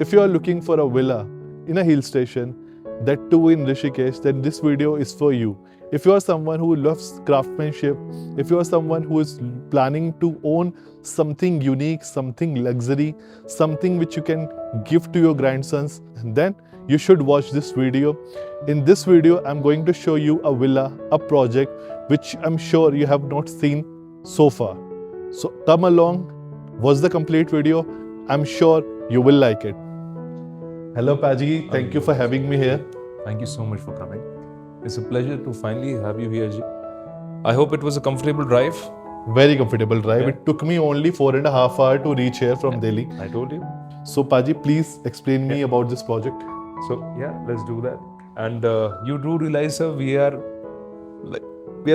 if you are looking for a villa in a hill station, that too in Rishikesh, then this video is for you. If you are someone who loves craftsmanship, if you are someone who is planning to own something unique, something luxury, something which you can give to your grandsons, then you should watch this video. In this video, I'm going to show you a villa, a project which I'm sure you have not seen so far. So come along, watch the complete video. I'm sure you will like it. Hello Paji, thank you for having me here. Thank you so much for coming. It's a pleasure to finally have you here, Ji. I hope it was a comfortable drive. Very comfortable drive. Yeah. It took me only 4.5 hours to reach here from Delhi. I told you. So Paji, please explain me about this project. So yeah, let's do that. And you do realize, sir, we are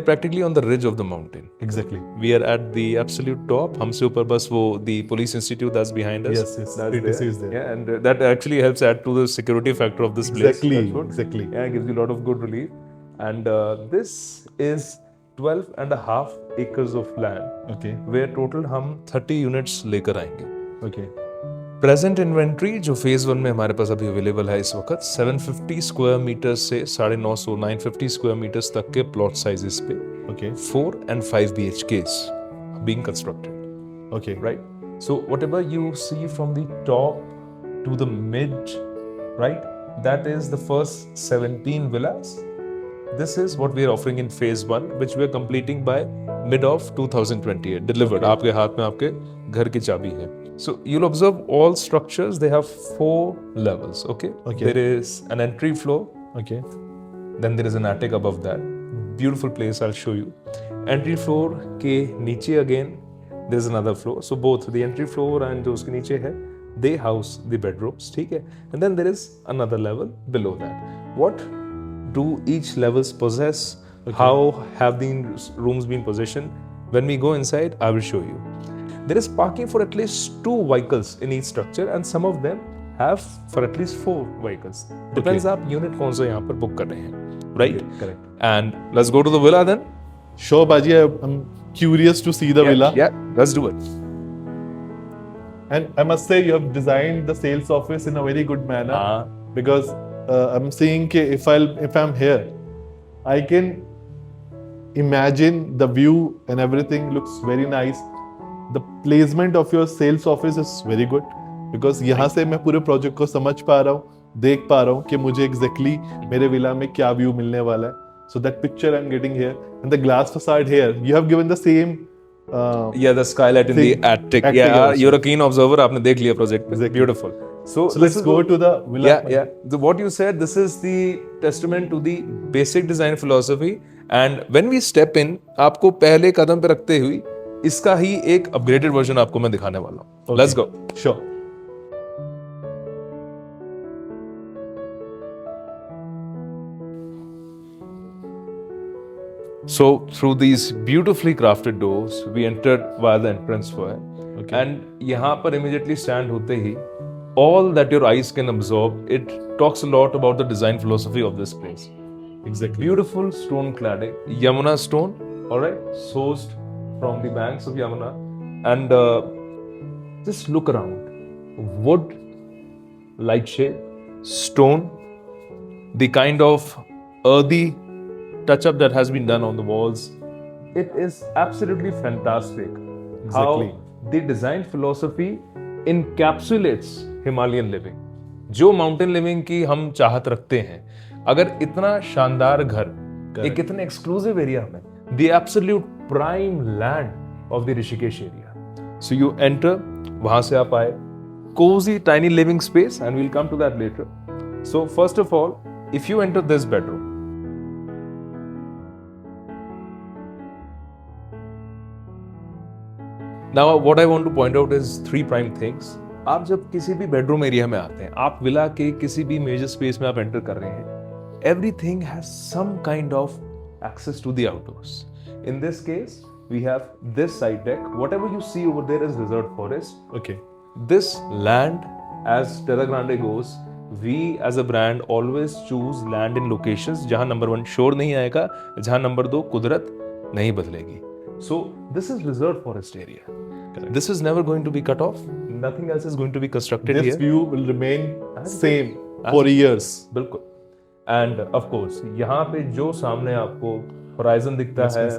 practically on the ridge of the mountain. Exactly. We are at the absolute top. हमसे ऊपर बस वो the police institute that's behind us. Yes, That's PTC is there. Yeah, and that actually helps add to the security factor of this place. Exactly, That's what- exactly. Yeah, gives you a lot of good relief. And this is 12.5 acres of land. Okay. where total हम 30 units लेकर आएंगे. Okay. Present inventory जो phase 1 में हमारे पास अभी available है इस वक्त 750 स्क्वायर मीटर से 950 950 स्क्वायर मीटर्स तक के प्लॉट साइजेस पे Okay. 4 and 5 BHKs being constructed, Okay. right? So whatever you see from the top to the mid, right, that is the first 17 villas. This is what we are offering in phase 1, which we are completing by mid of 2028. Delivered. आपके हाथ में आपके घर की चाबी है. So you'll observe all structures. They have 4 levels. Okay. Okay. There is an entry floor. Okay. Then there is an attic above that. Beautiful place. I'll show you. Entry floor के नीचे again there is another floor. So both the entry floor and जो उसके नीचे है, they house the bedrooms. ठीक है. And then there is another level below that. What do each levels possess? How have the rooms been positioned? When we go inside, I will show you. There is parking for at least 2 vehicles in each structure, and some of them have for at least 4 vehicles. Depends आप unit कौन सा यहाँ पर book कर रहे हैं, right? Correct. And let's go to the villa then. Sure, Paji. I'm curious to see the villa. Yeah, let's do it. And I must say, you have designed the sales office in a very good manner. Because I'm seeing if I'm here, I can imagine the view and everything looks very nice. The placement of your sales office is very good because यहाँ से मैं पूरे project को समझ पा रहा हूँ, देख पा रहा हूँ कि मुझे exactly मेरे विला में क्या व्यू मिलने वाला है. So that picture I'm getting here and the glass facade here, you have given the same. Yeah, the skylight in the attic. Yeah, also. you're a keen observer. आपने देख लिया project में. Exactly. Beautiful. So let's go to the villa. Yeah. What you said, this is the testament to the basic design philosophy. And when we step in, आपको पहले कदम पे रखते हुए इसका ही एक अपग्रेडेड वर्जन आपको मैं दिखाने वाला हूँ. Okay. Let's go. Sure. So through these beautifully crafted doors, we entered via the entrance foyer. Okay. And यहाँ पर immediately stand होते ही, all that your eyes can absorb, it talks a lot about the design philosophy of this place. Exactly. Beautiful stone cladding, Yamuna stone, alright, sourced from the banks of Yamuna. And just look around. Wood, light shade, stone, the kind of earthy touch-up that has been done on the walls. It is absolutely fantastic. Exactly. How the design philosophy encapsulates Himalayan living. जो mountain living की हम चाहत रखते हैं, अगर इतना शानदार घर एक इतने एक्सक्लूसिव एरिया में, the absolute prime land of the Rishikesh area. So you enter, वहां से आप आए, cozy tiny living space, and we'll come to that later. So first of all, if you enter this bedroom, now what I want to point out is 3 prime things. आप जब किसी भी bedroom area में आते हैं, आप villa के किसी भी मेजर स्पेस में आप एंटर कर रहे हैं, everything has some kind of access to the outdoors. In this case, we have this side deck. Whatever you see over there is reserved forest. Okay. This land, as Terra Grande goes, we as a brand always choose land in locations जहाँ number 1 शोर नहीं आएगा, जहाँ number 2 कुदरत नहीं बदलेगी. So this is reserved forest area. Correct. This is never going to be cut off. nothing else is going to be constructed This here. view will remain same as for years. बिल्कुल. And of course, यहाँ पे जो सामने आपको horizon दिखता है,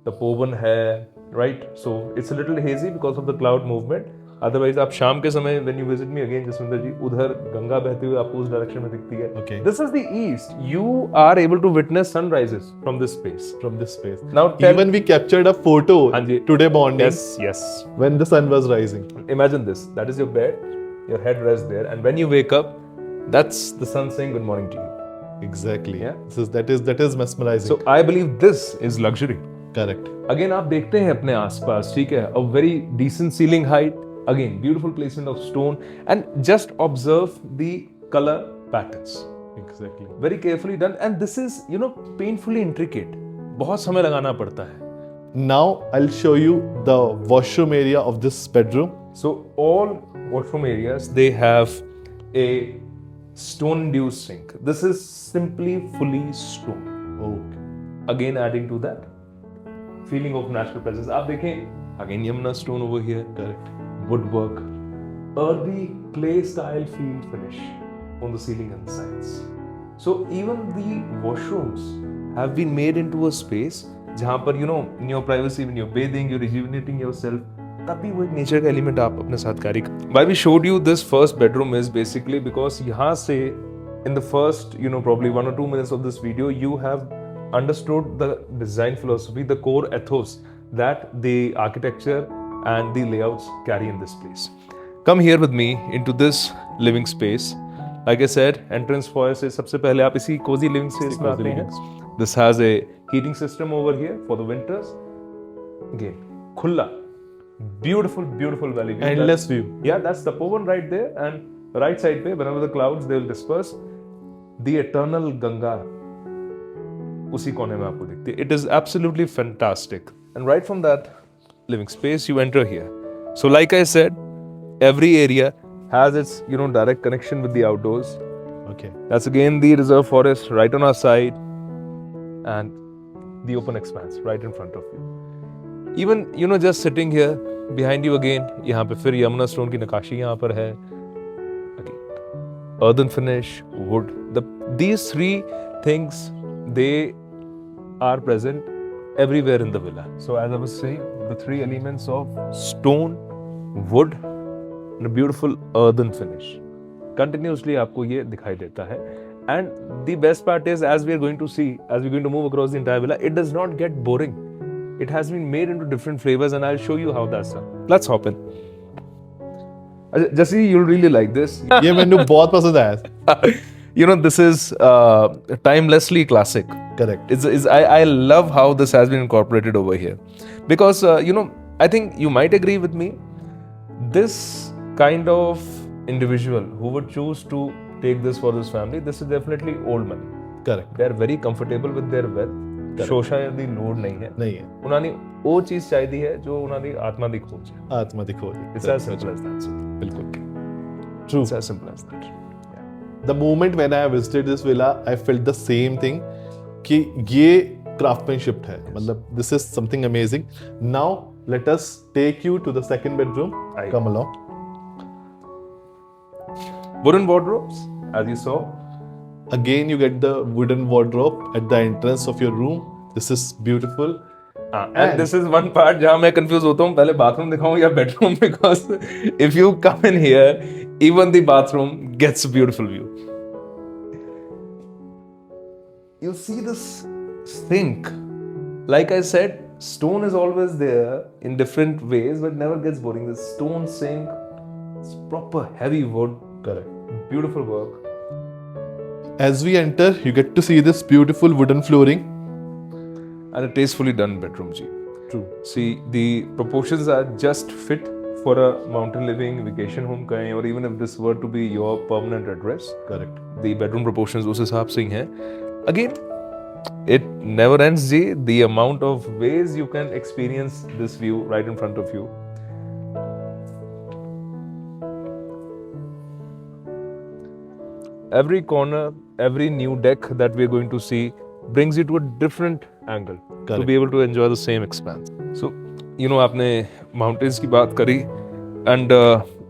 तपोवन है, right? So it's a little hazy because of the cloud movement. Otherwise, आप शाम के समय when you visit me again, Jaswinder जी, उधर गंगा बहती हुई आपको उस डायरेक्शन में दिखती है. Okay. This is the east. You are able to witness sunrises from this space. From this space. Now tell. Even we captured a photo हाँ जी. today morning Yes, yes. when the sun was rising. Imagine this. That is your bed. Your head rests there, and when you wake up, that's the sun saying good morning to you. Exactly. Yeah. That is mesmerizing. So I believe this is luxury. Correct. Again, आप देखते हैं अपने आसपास, ठीक है? A very decent ceiling height. Again, beautiful placement of stone, and just observe the color patterns. Exactly. Very carefully done, and this is, painfully intricate. बहुत समय लगाना पड़ता है. Now I'll show you the washroom area of this bedroom. So all washroom areas, they have a stone-induced sink. This is simply fully stone. Okay. Again, adding to that feeling of natural presence. आप देखें, again Yamuna stone over here. Correct. Woodwork, earthy clay style field finish on the ceiling and sides. So even the washrooms have been made into a space जहाँ पर in your privacy, when you're bathing, you're rejuvenating yourself, तब भी वो एक nature का element आप अपने साथ कैरी कर. Why we showed you this first bedroom is basically because यहाँ से in the first probably 1 or 2 minutes of this video you have understood the design philosophy, the core ethos that the architecture and the layouts carry in this place. Come here with me into this living space. Like I said, entrance foyer से सबसे पहले आप इसी cozy living space में आते हैं. This has a heating system over here for the winters. Again, खुला, beautiful, beautiful valley view. Endless view. Yeah, that's the Tapovan right there, and right side पे whenever the clouds they will disperse, the eternal Ganga उसी कोने में आपको दिखती है. It is absolutely fantastic. And right from that living space, you enter here. So like I said, every area has its direct connection with the outdoors. Okay. That's again the reserve forest right on our side, and the open expanse right in front of you. Even just sitting here behind you again, यहाँ पे फिर Yamuna stone की नकाशी यहाँ पर है. Again, earthen finish, wood. These three things, they are present everywhere in the villa. So as I was saying, the three elements of stone, wood, and a beautiful earthen finish continuously आपको ये दिखाई देता है. And the best part is, as we are going to see, as we're going to move across the entire villa, it does not get boring. It has been made into different flavors, and I'll show you how that's done. Let's hop in. Jesse, you'll really like this. ये मैंने बहुत पसंद आया. This is timelessly classic. Correct. I love how this has been incorporated over here, because I think you might agree with me. This kind of individual who would choose to take this for his family, this is definitely old money. Correct. They are very comfortable with their wealth. शोषायद ਦੀ ਲੋੜ ਨਹੀਂ ਹੈ. नहीं है. ਉਹਨਾਂ ਨੇ ਉਹ ਚੀਜ਼ ਚਾਹੀਦੀ ਹੈ ਜੋ ਉਹਨਾਂ ਦੀ ਆਤਮਾ ਦੀ ਖੋਜ ਹੈ. आत्मा दिखो. It's as simple as that. बिल्कुल. True. It's as simple as that. The moment when I visited this villa, I felt the same thing कि ये craftsmanship है. मतलब this is something amazing. Now let us take you to the second bedroom. Come along. Wooden wardrobes, as you saw. Again, you get the wooden wardrobe at the entrance of your room. This is beautiful. And this is one part जहाँ मैं confused होता हूँ. पहले bathroom दिखाऊँ या bedroom, because if you come in here, even the bathroom gets a beautiful view. You see this sink. Like I said, stone is always there in different ways, but never gets boring. This stone sink, it's proper heavy wood. Correct. Beautiful work. As we enter, you get to see this beautiful wooden flooring. And a tastefully done bedroom, ji. True. See, the proportions are just fit for a mountain living, vacation home kahin, or even if this were to be your permanent address. Correct. The bedroom proportions उस हिसाब से ही हैं. Again, it never ends, ji. The amount of ways you can experience this view right in front of you. Every corner, every new deck that we're going to see brings you to a different angle. Correct. To be able to enjoy the same expanse. So, आपने mountains की बात करी, And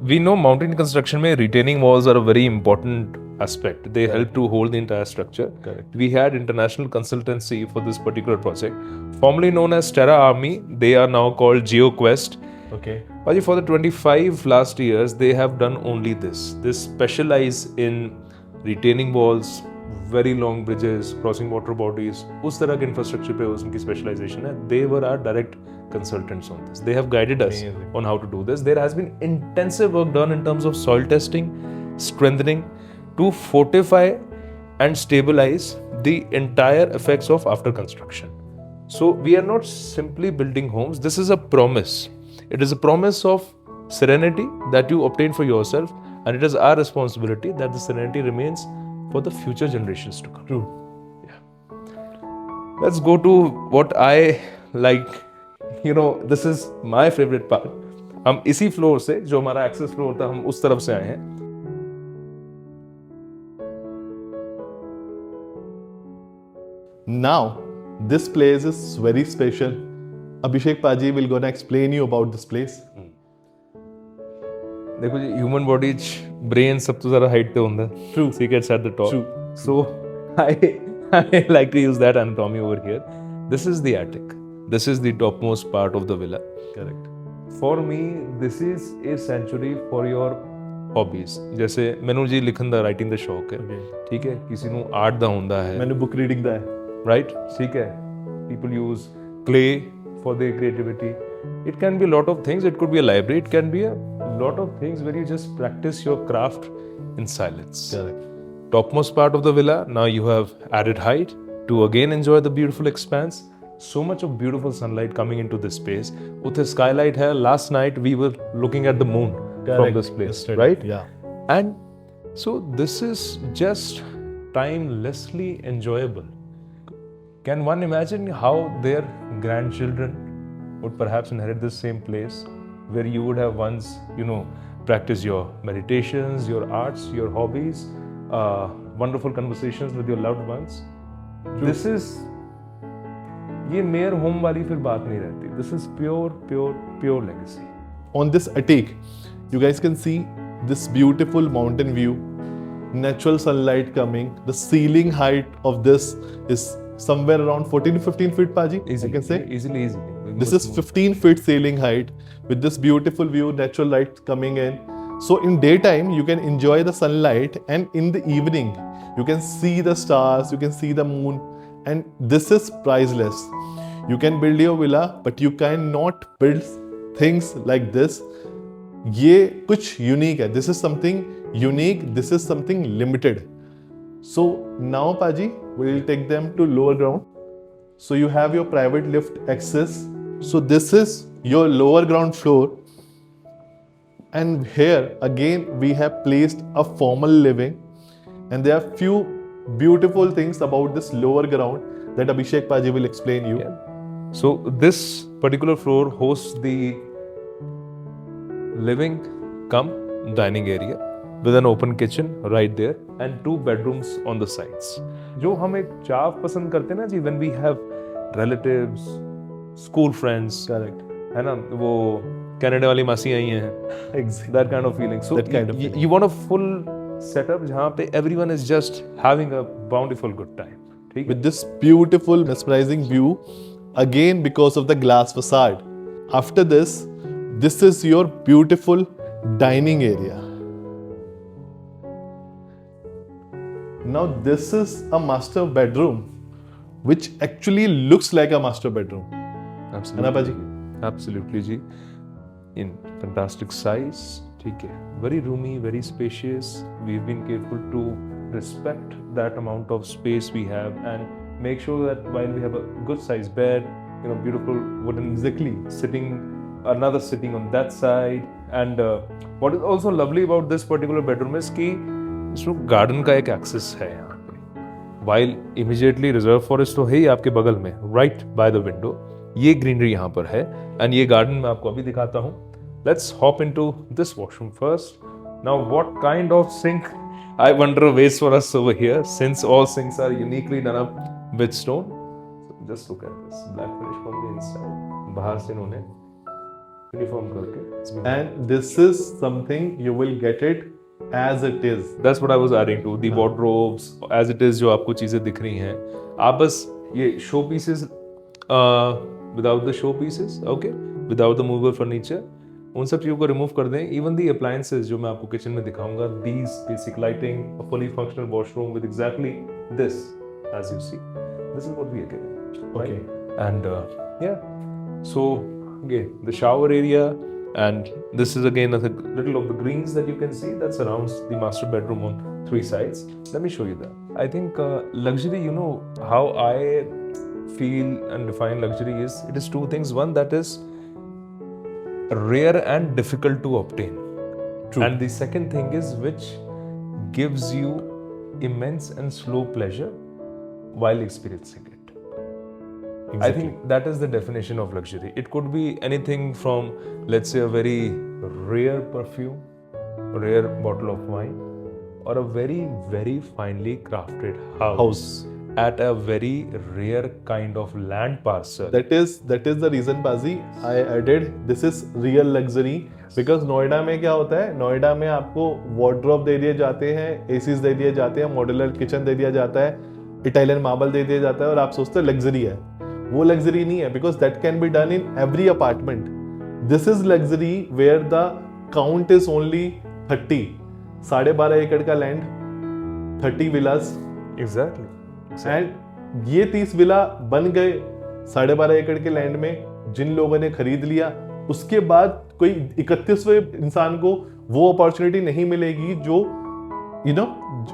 we know mountain construction में retaining walls are a very important aspect. They help to hold the entire structure. Correct. We had international consultancy for this particular project, formerly known as Terra Army. They are now called GeoQuest. Okay. Paji, for the 25 last years, they have done only this. They specialize in retaining walls, very long bridges, crossing water bodies. उस तरह के infrastructure पे उनकी specialization है. They were our direct consultants on this. They have guided us Amazing. on how to do this. There has been intensive work done in terms of soil testing, strengthening, to fortify and stabilize the entire effects of after construction. So we are not simply building homes. This is a promise. It is a promise of serenity that you obtain for yourself, and it is our responsibility that the serenity remains for the future generations to come. True. Let's go to what I like. You know, this is my favorite part. हम इसी floor से, जो हमारा access floor था, हम उस तरफ से आए हैं. Now, this place is very special. Abhishek Paji will gonna explain you about this place. देखो जी, ह्यूमन बॉडी ब्रेन सब तो ज़रा हाइट पे होता है. True. Secrets at the top. True. So I like to use that anatomy over here. This is the attic. This is the topmost part of the villa. Correct. For me, this is a sanctuary for your hobbies. जैसे ਮੈਨੂੰ ਜੀ ਲਿਖਣ ਦਾ, writing ਦਾ ਸ਼ੌਕ ਹੈ. Okay. ਠੀਕ ਹੈ, ਕਿਸੇ ਨੂੰ ਆਰਟ ਦਾ ਹੁੰਦਾ ਹੈ. मैंने book reading दा है. Right? ठीक है. People use clay for their creativity. It can be a lot of things. It could be a library. It can be a lot of things where you just practice your craft in silence. Correct. Topmost part of the villa, now you have added height to again enjoy the beautiful expanse. So much of beautiful sunlight coming into this space. Uthe skylight hai. Last night we were looking at the moon from this place, Yesterday. right? Yeah. And so this is just timelessly enjoyable. Can one imagine how their grandchildren would perhaps inherit this same place where you would have once, you know, practiced your meditations, your arts, your hobbies, wonderful conversations with your loved ones? This is, ये mayor home वाली फिर बात नहीं रहती. This is pure legacy. On this attic, you guys can see this beautiful mountain view, natural sunlight coming. The ceiling height of this is somewhere around 14 to 15 feet, Paji. I can say. Easily. This is 15 feet ceiling height with this beautiful view, natural light coming in. So in daytime, you can enjoy the sunlight, and in the evening, you can see the stars, you can see the moon, and this is priceless. You can build your villa, but you cannot build things like this. ये कुछ unique है. This is something unique. This is something limited. So now, Paji, we'll take them to lower ground. So you have your private lift access. So this is your lower ground floor. And here again we have placed a formal living. And there are few beautiful things about this lower ground that Abhishek Paji will explain you. Yeah. So this particular floor hosts the living cum dining area with an open kitchen right there and 2 bedrooms on the sides. जो हम एक चाव पसंद करते हैं ना जी, when we have relatives, school friends, Correct. है ना, वो कनाडा वाली मासी आई हैं, Exactly. that kind of feeling. So That kind of feeling. you want a full setup जहाँ पे everyone is just having a bountiful good time. ठीक है? With this beautiful, mesmerizing view, again because of the glass facade. After this is your beautiful dining area. Now this is a master bedroom, which actually looks like a master bedroom. Absolutely. है ना पाजी? Absolutely ji. In fantastic size, ठीक है. Very roomy, very spacious. We've been careful to respect that amount of space we have and make sure that while we have a good sized bed, you know, beautiful wooden Exactly. another sitting on that side, and what is also lovely about this particular bedroom is कि इसमें garden का एक access है यहाँ पे. While immediately reserve forest तो है ही आपके बगल में, right by the window. ये greenery यहाँ पर है, and ये garden मैं आपको अभी दिखाता हूँ. Let's hop into this washroom first. Now, what kind of sink I wonder waits for us over here, since all sinks are uniquely done up with stone. So just look at this black finish from the inside. बाहर से इन्होंने uniform करके। And this is something you will get it as it is. That's what I was adding to the wardrobes as it is, जो आपको चीजें दिख रही हैं। आप बस ये show pieces without the show pieces, okay, without the movable furniture, उन सब चीज़ों को रिमूव कर दें। इवन दी अप्लायंसेज जो मैं आपको किचन में दिखाऊंगा, these basic lighting, a fully functional washroom with exactly this as you see, this is what we are getting, okay. And yeah, so again the shower area, and this is again a little of the greens that you can see that surrounds the master bedroom on three sides. Let me show you that. I think luxury, you know how I feel and define luxury is, it is two things. One, that is rare and difficult to obtain. True. And the second thing is which gives you immense and slow pleasure while experiencing it. I think that is the definition of luxury. It could be anything from, let's say, a very rare perfume, a rare bottle of wine, or a very, very finely crafted house at a very rare kind of land parcel. That is the reason, Bazi, I added this is real luxury, because Noida में क्या होता है, नोएडा में आपको wardrobe दे दिए जाते हैं, ACs दे दिए जाते हैं, मॉड्यूलर किचन दे दिया जाता है, इटालियन मार्बल दे दिया जाता है, और आप सोचते हैं लग्जरी है। वो लग्जरी नहीं है, because that can be done in every apartment. This is luxury where the count is only 30, 12.5 एकड़ का लैंड, 30 विलास, Exactly. एंड ये 30 विला बन गए 12.5 एकड़ के लैंड में, जिन लोगों ने खरीद लिया, उसके बाद कोई 31वें इंसान को वो अपॉर्चुनिटी नहीं मिलेगी जो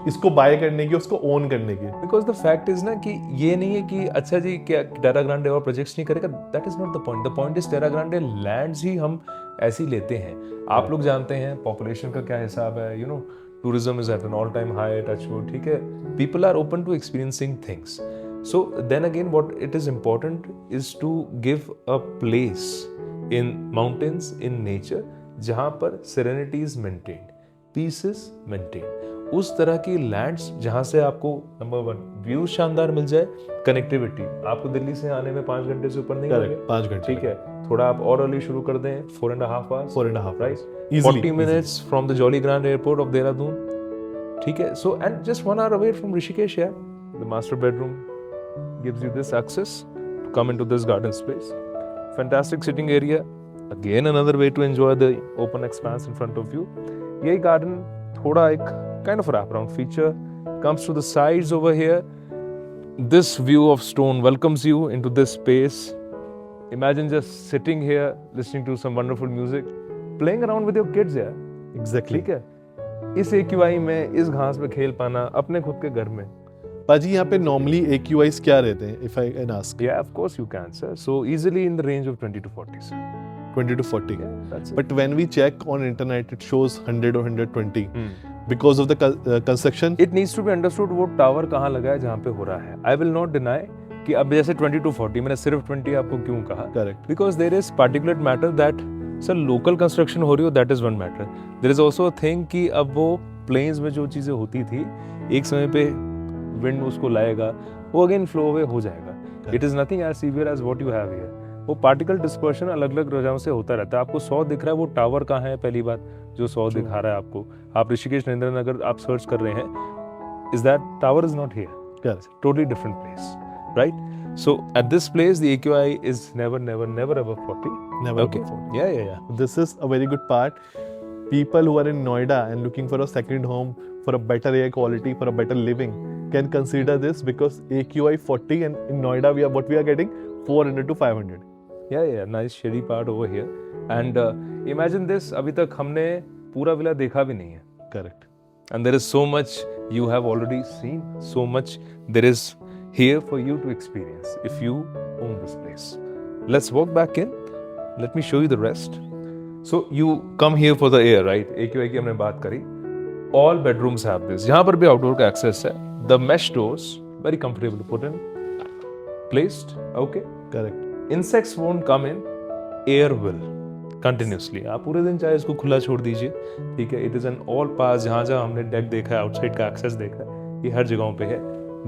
इसको बाय करने की, उसको ओन करने की। Because the fact is ना कि ये नहीं है कि अच्छा जी क्या टेरा ग्रांडे और प्रोजेक्ट्स नहीं करेगा, that is not the point. The point is Terra Grande lands ही हम ऐसे ही लेते हैं। आप लोग जानते हैं पॉपुलेशन का क्या हिसाब है, tourism is at an all time high, touchwood, ठीक है, people are open to experiencing things. So then again what it is important is to give a place in mountains, in nature, जहाँ पर serenity is maintained, peace is maintained. उस तरह की lands जहाँ से आपको नंबर 1 व्यू शानदार मिल जाए, कनेक्टिविटी, आपको दिल्ली से आने में 5 घंटे से ऊपर नहीं लगे, 5 घंटे, ठीक है, थोड़ा आप और अर्ली शुरू कर दें, 4.5 hours, 4.5 right, easily, 40 minutes from the Jolly Grant Airport of Dehradun, ठीक है, so and just 1 hour away from Rishikesh, yeah, the master bedroom gives you this access to come into this garden space, fantastic sitting area, again another way to enjoy the open expanse in front of you. यही garden थोड़ा एक kind of wraparound feature comes to the sides over here. This view of stone welcomes you into this space. Imagine just sitting here listening to some wonderful music, playing around with your kids here. Exactly. ठीक है, इस AQI में इस घास पे खेल पाना अपने खुद के घर में। पाजी यहाँ पे normally AQIs क्या रहते हैं, if I can ask? Yeah, of course you can, sir. So easily in the range of 20 to 40, sir. 20 to 40. Yeah, that's it. But when we check on internet, it shows 100 or 120 because of the construction. It needs to be understood वो tower कहाँ लगा है जहाँ पे हो रहा है। I will not deny कि अब जैसे 20 to 40, मैंने सिर्फ 20 आपको क्यों कहा? Correct. Because there is particulate matter that sir local construction हो रही हो, that is one matter. There is also a thing कि अब वो प्लेन्स में जो चीज़ें होती थी, एक समय पे विंड उसको लाएगा, वो अगेन फ्लो अवे हो जाएगा। It is nothing as severe as what you have here. वो पार्टिकल डिस्पर्शन अलग अलग वजहों से होता रहता है। आपको 100 दिख रहा है, वो टावर कहाँ है पहली बात जो 100 दिखा रहा है आपको। आप ऋषिकेश नरेंद्र नगर आप सर्च कर रहे हैं, is that tower is not here, totally different place, right? So at this place the AQI is never above 40. Never Okay. above 40. Yeah. This is a very good part. People who are in Noida and looking for a second home, for a better air quality, for a better living, can consider this because AQI 40 and in Noida we are getting 400 to 500. Yeah. Nice shady part over here. And imagine this, अभी तक हमने पूरा villa देखा भी नहीं है. Correct. And there is so much you have already seen, so much there is here for you to experience if you own this place. Let's walk back in. Let me show you the rest. So you come here for the air, right? AQI की हमने बात करी. All bedrooms have this. यहाँ पर भी outdoor का access है. The mesh doors, very comfortable to put in. Placed, okay? Correct. Insects won't come in. Air will. Continuously. आप पूरे दिन चाहे इसको खुला छोड़ दीजिए, ठीक है? It is an all pass. जहाँ हमने deck देखा है, outside का access देखा है, ये हर जगहों पे है.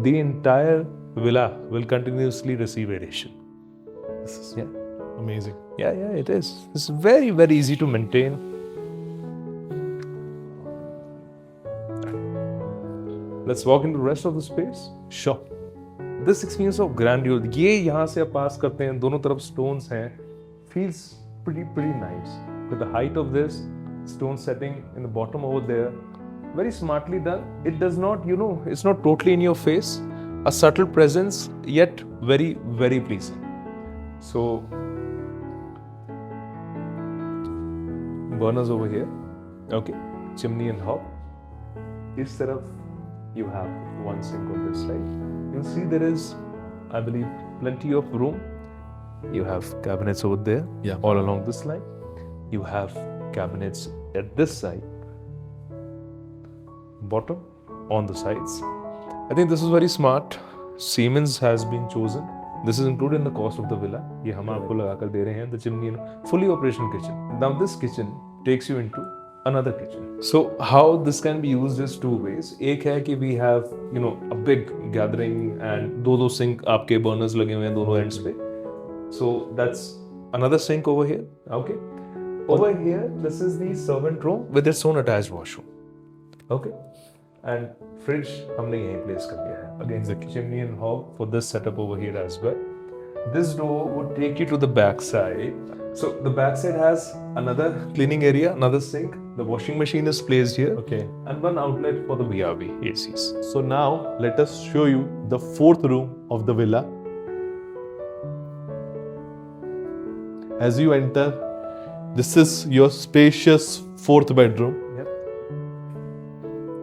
The entire villa will continuously receive aeration. This is Amazing. Yeah, it is. It's very, very easy to maintain. Let's walk into the rest of the space. Sure. This experience of grandeur, ये यहाँ से आप पास करते हैं, दोनों तरफ stones हैं, feels pretty nice. With the height of this, stone setting in the bottom over there, very smartly done. It does not, it's not totally in your face. A subtle presence, yet very, very pleasing. So, burners over here, okay, chimney and hob. This taraf, you have one sink on this side. You'll see there is, I believe, plenty of room. You have cabinets over there, all along this line. You have cabinets at this side, bottom, on the sides. I think this is very smart. Siemens has been chosen. This is included in the cost of the villa. ये हम आपको लगा कर दे रहे हैं. The chimney and fully operational kitchen. Now this kitchen takes you into another kitchen. So how this can be used is two ways. एक है कि we have a big gathering and दो sink आपके burners लगे हुए हैं दोनों ends पे. So that's another sink over here. Okay. Over here, this is the servant room with its own attached washroom. Okay. And fridge हमने यहीं place कर दिया है. Again, the chimney and hob for this setup over here as well. This door would take you to the back side. So the back side has another cleaning area, another sink. The washing machine is placed here. Okay. And one outlet for the VRV ACs. So now let us show you the fourth room of the villa. As you enter, this is your spacious fourth bedroom. Yep.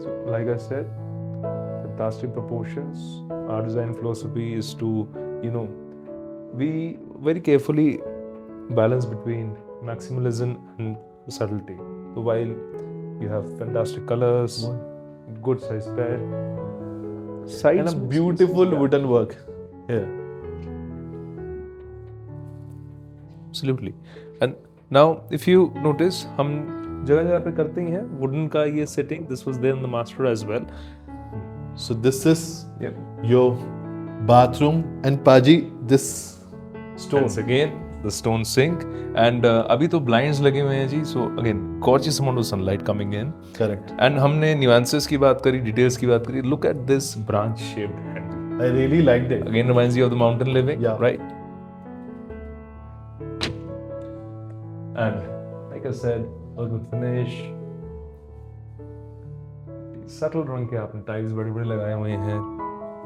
So like I said, fantastic proportions. Our design philosophy is to, we very carefully balance between maximalism and subtlety. So while you have fantastic colors, good size bed, sides And a beautiful wooden work here. Absolutely. And now if you notice, हम जगह पे करते ही हैं wooden का ये setting. This was there in the master as well. So this is your bathroom, and Paji, this stone. Once again, the stone sink, and अभी तो blinds लगे हुए हैं जी. So again, gorgeous amount of sunlight coming in. Correct. And हमने nuances की बात करी, details की बात करी. Look at this branch shaped handle. I really liked it. Again reminds you of the mountain living, right? And like I said, a good finish. Subtle रंग के आपने tiles बड़े-बड़े लगाए हुए हैं.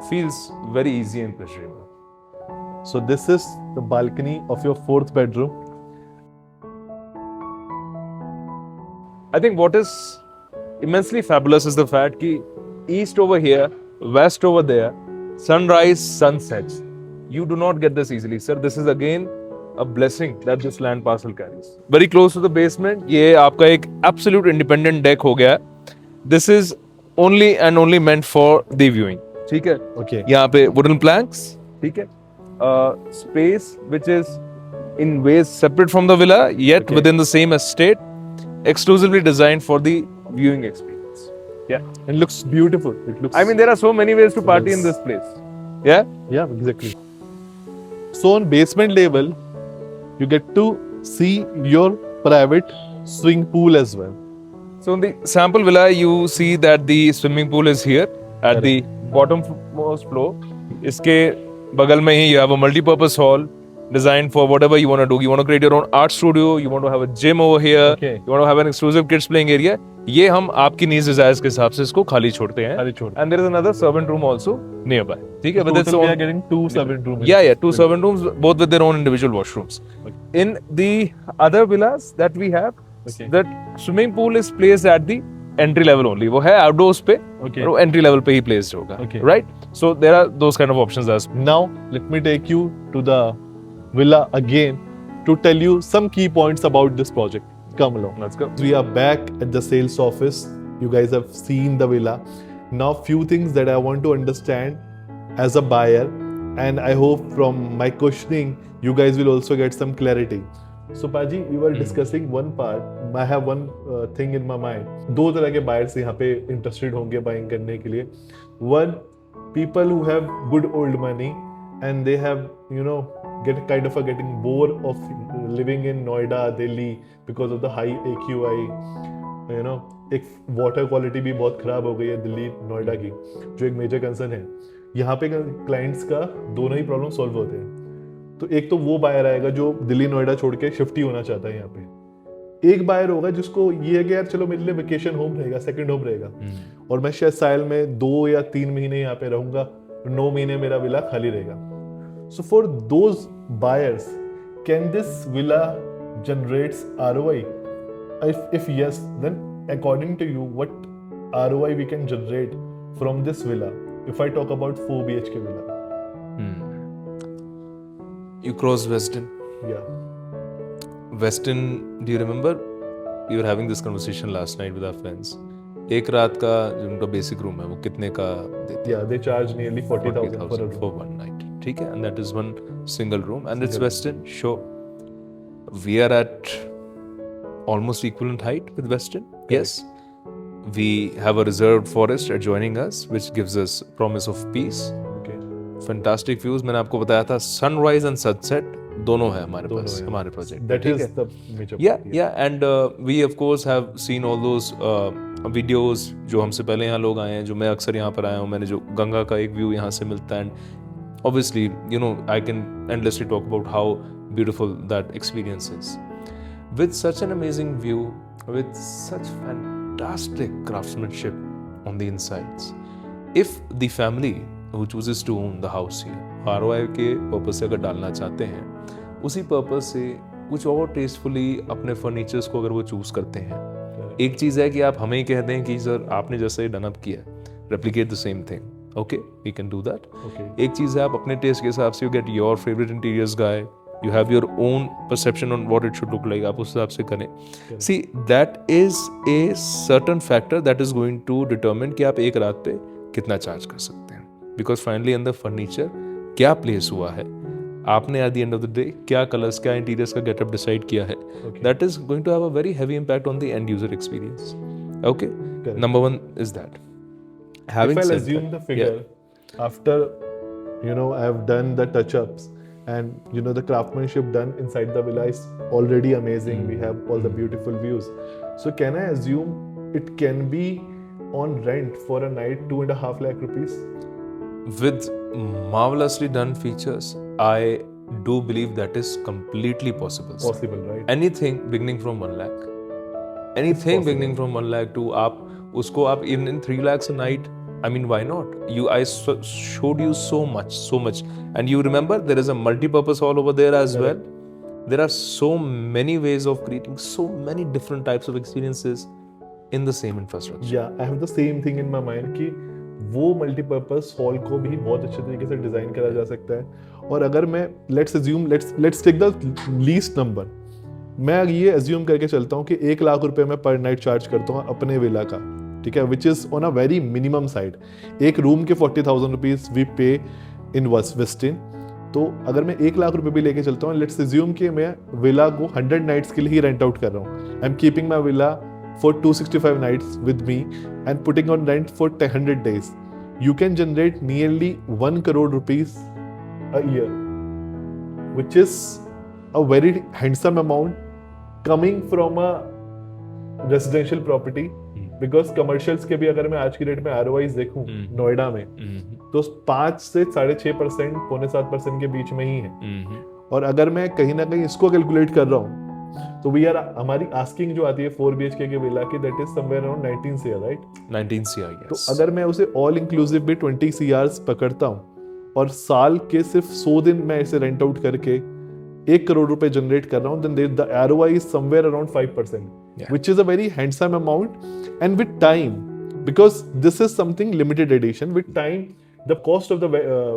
Feels very easy and pleasurable. So this is the balcony of your fourth bedroom. I think what is immensely fabulous is the fact that east over here, west over there, sunrise, sunsets. You do not get this easily, sir. This is again a blessing that this land parcel carries. Very close to the basement, ये आपका एक absolute independent deck हो गया. This is only and only meant for the viewing. ठीक है? Okay. यहाँ पे wooden planks, ठीक है? Space which is in ways separate from the villa, yet within the same estate, exclusively designed for the viewing experience. Yeah. It looks beautiful. It looks. I mean, there are so many ways to party in this place. Yeah? Yeah, exactly. So on basement level, you get to see your private swimming pool as well. So in the sample villa, you see that the swimming pool is here at the bottommost floor. इसके बगल में ही you have a multi-purpose hall designed for whatever you want to do. You want to create your own art studio. You want to have a gym over here. Okay. You want to have an exclusive kids playing area. ये हम आपकी needs desires के हिसाब से इसको खाली छोड़ते हैं. And there is another servant room also nearby. ठीक है? But it's we are getting 2 servant rooms. Yeah, 2 servant rooms, both with their own individual washrooms. Okay. In the other villas that we have, the swimming pool is placed at the entry level only. वो है outdoors पे, Okay. और वो entry level पे ही placed होगा. Okay. Right? So there are those kind of options as well. Now let me take you to the villa again to tell you some key points about this project. Come along. Let's go. We are back at the sales office. You guys have seen the villa. Now few things that I want to understand as a buyer, and I hope from my questioning you guys will also get some clarity. So Paji, we were discussing one part. I have one thing in my mind. दो तरह के buyers यहाँ पे interested होंगे buying करने के लिए. One, people who have good old money and they have, you know, getting bored of living in Noida, Delhi because of the high AQI. You know, एक वाटर क्वालिटी भी बहुत खराब हो गई है दिल्ली नोएडा की, जो एक मेजर कंसर्न है। यहाँ पे क्लाइंट्स का दोनों ही प्रॉब्लम सॉल्व होते हैं। तो एक तो वो बायर आएगा जो दिल्ली नोएडा छोड़ के शिफ्ट ही होना चाहता है यहाँ पे। एक बायर होगा जिसको ये है कि यार चलो मेरे लिए वेकेशन होम रहेगा, सेकंड होम रहेगा, और मैं शायद साल में 2 या 3 महीने यहाँ पे रहूंगा, 9 महीने मेरा विला खाली रहेगा। So for those buyers, can this villa generates ROI? If yes, then according to you, what ROI we can generate from this villa? If I talk about 4 BHK villa. You cross Westin. Yeah. Westin, do you remember? We were having this conversation last night with our friends. एक रात का जो उनका basic room है वो कितने का देते हैं? Yeah, they charge nearly 40,000 for one night. ठीक है, and that is one single room, and it's Westin. Sure, we are at almost equivalent height with Westin. Yes, we have a reserved forest adjoining us, which gives us promise of peace. Okay. Fantastic views. मैंने आपको बताया था sunrise and sunset दोनों है हमारे पास हमारे project. That is the major part. Yeah, and we of course have seen all those videos जो हमसे पहले यहाँ लोग आए हैं, जो मैं अक्सर यहाँ पर आया हूँ, मैंने जो गंगा का एक व्यू यहाँ से मिलता है, and obviously you know I can endlessly talk about how beautiful that experience is. With such an amazing view, with such fantastic craftsmanship on the insides, if the family who chooses to own the house here, ROI के purpose से अगर डालना चाहते हैं, उसी purpose से कुछ और टेस्टफुली अपने फर्नीचर्स को अगर वो चूज करते हैं, एक चीज़ है कि आप हमें ही कह दें कि सर आपने जैसे डन अप किया, replicate the same thing, okay we can do that. एक चीज़ है आप अपने टेस्ट के हिसाब से you get your favourite interiors guy, you have your own perception on what it should look like, आप उस हिसाब से करें। See, that is a certain factor that is going to determine कि आप एक रात पे कितना चार्ज कर सकते हैं, because finally in the furniture क्या प्लेस हुआ है, आपने at the end of the day क्या कलर्स क्या इंटीरियर्स का गेटअप डिसाइड किया है, that is going to have a very heavy impact on the end user experience. Okay, number one is that. Having if I'll said assume that, the figure, after you know I have done the touch-ups, and you know the craftsmanship done inside the villa is already amazing. We have all the beautiful views. So can I assume it can be on rent for a night 2.5 lakh rupees? With marvelously done features, I do believe that is completely possible. Possible, right? Anything beginning from 1 lakh. Anything beginning from 1 lakh to आप उसको आप even in 3 lakhs a night. I mean, why not? I showed you so much, and you remember there is a multi-purpose hall over there as well. There are so many ways of creating so many different types of experiences in the same infrastructure. Yeah, I have the same thing in my mind कि वो multi-purpose hall को भी बहुत अच्छे तरीके से design करा जा सकता है। और अगर मैं let's take the least number, मैं ये assume करके चलता हूँ कि 1 लाख रुपए मैं per night चार्ज करता हूँ अपने विला का, ठीक है, which is on a very minimum side. एक रूम के 40,000 रुपीज वी पे इन वेस्टिन। तो अगर मैं 1 लाख रुपए भी लेके चलता हूँ, लेट्स अज्यूम कि मैं विला को 100 नाइट्स के लिए ही रेंट आउट कर रहा हूँ। I am keeping my villa for 265 nights with me and putting on rent for 100 days. You can generate nearly 1 crore rupees a year, which is a very handsome amount coming from a residential property. Because commercials के भी अगर मैं आज की date में ROIs देखूं नोएडा में, तो 5 से 6.5%, 6.25% के बीच में ही है। और अगर मैं कहीं ना कहीं इसको कैलकुलेट कर रहा हूँ, तो हमारी आस्किंग जो आती है 4 BHK के विला की, that is somewhere around 19 CR, right? 19 CR, yes. तो अगर मैं उसे ऑल इंक्लूसिव भी 20 CRs पकड़ता हूँ और साल के सिर्फ 100 दिन मैं इसे रेंट आउट करके 1 करोड़ रुपए जनरेट कर रहा हूँ, then the ROI is somewhere around 5%, which is a very handsome amount. And with time, because this is something limited edition, with time the cost of the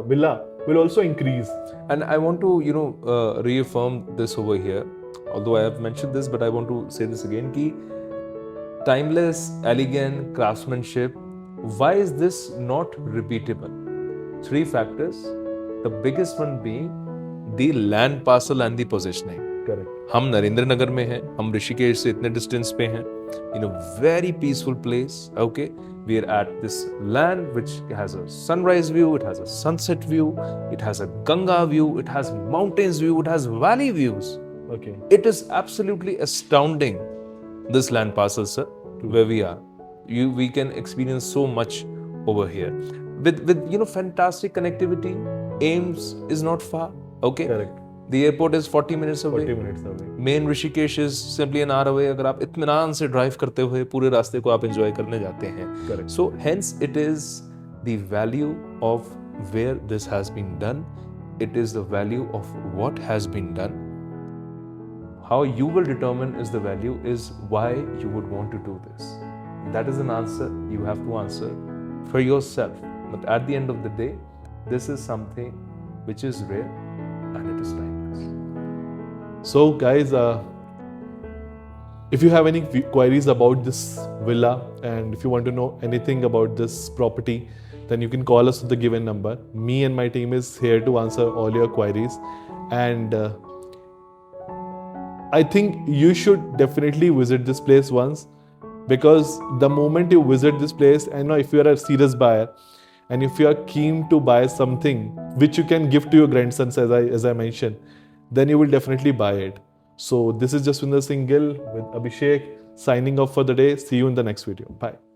villa will also increase. And I want to reaffirm this over here, although I have mentioned this, but I want to say this again ki timeless, elegant craftsmanship, why is this not repeatable? 3 factors, the biggest one being the land parcel and the positioning. Correct. हम नरेंद्र नगर में हैं, हम ऋषिकेश से इतने distance पे हैं, in a very peaceful place, okay, We are at this land which has a sunrise view, it has a sunset view, it has a Ganga view, it has mountains view, it has valley views. Okay. It is absolutely astounding, this land parcel, sir, where we are. We can experience so much over here. With fantastic connectivity. AIIMS is not far. Okay. Correct. The airport is 40 minutes away. 40 minutes away. Main Rishikesh is simply an hour away. अगर आप इत्मीनान से drive करते हुए पूरे रास्ते को आप एंजॉय करने जाते हैं. Correct. So hence it is the value of where this has been done. It is the value of what has been done. How you will determine is the value is why you would want to do this. That is an answer you have to answer for yourself. But at the end of the day, this is something which is rare and it is timeless. So guys, if you have any queries about this villa and if you want to know anything about this property, then you can call us at the given number. Me and my team is here to answer all your queries. And I think you should definitely visit this place once, because the moment you visit this place, and if you are a serious buyer and if you are keen to buy something which you can give to your grandsons, as I mentioned, then you will definitely buy it. So this is Jaswinder Singh Gill with Abhishek signing off for the day. See you in the next video. Bye.